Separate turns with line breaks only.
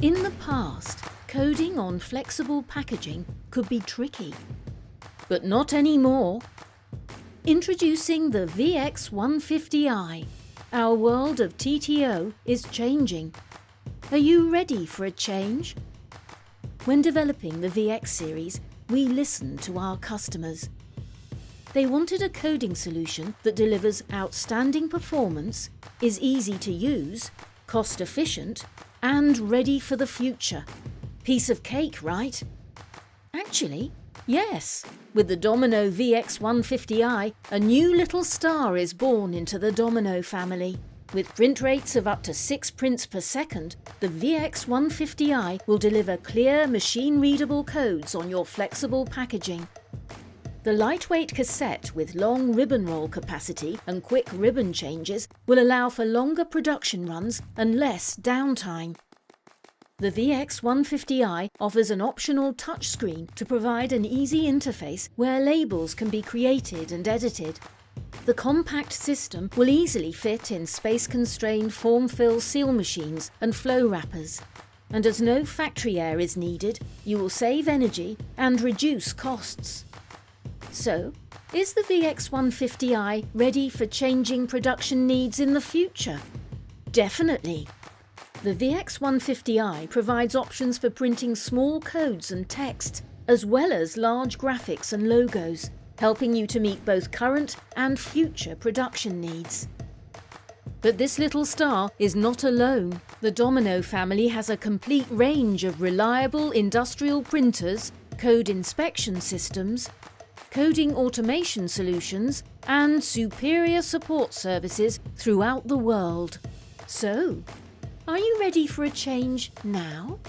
In the past, coding on flexible packaging could be tricky, but not anymore. Introducing the Vx150i. Our world of TTO is changing. Are you ready for a change? When developing the VX series, we listened to our customers. They wanted a coding solution that delivers outstanding performance, is easy to use, cost efficient, and ready for the future. Piece of cake, right? Actually, yes. With the Domino Vx150i, a new little star is born into the Domino family. With print rates of up to 6 prints per second, the Vx150i will deliver clear, machine-readable codes on your flexible packaging. The lightweight cassette with long ribbon roll capacity and quick ribbon changes will allow for longer production runs and less downtime. The Vx150i offers an optional touchscreen to provide an easy interface where labels can be created and edited. The compact system will easily fit in space-constrained form-fill seal machines and flow wrappers. And as no factory air is needed, you will save energy and reduce costs. So, is the Vx150i ready for changing production needs in the future? Definitely. The Vx150i provides options for printing small codes and text, as well as large graphics and logos, helping you to meet both current and future production needs. But this little star is not alone. The Domino family has a complete range of reliable industrial printers, code inspection systems, coding automation solutions, and superior support services throughout the world. So, are you ready for a change now?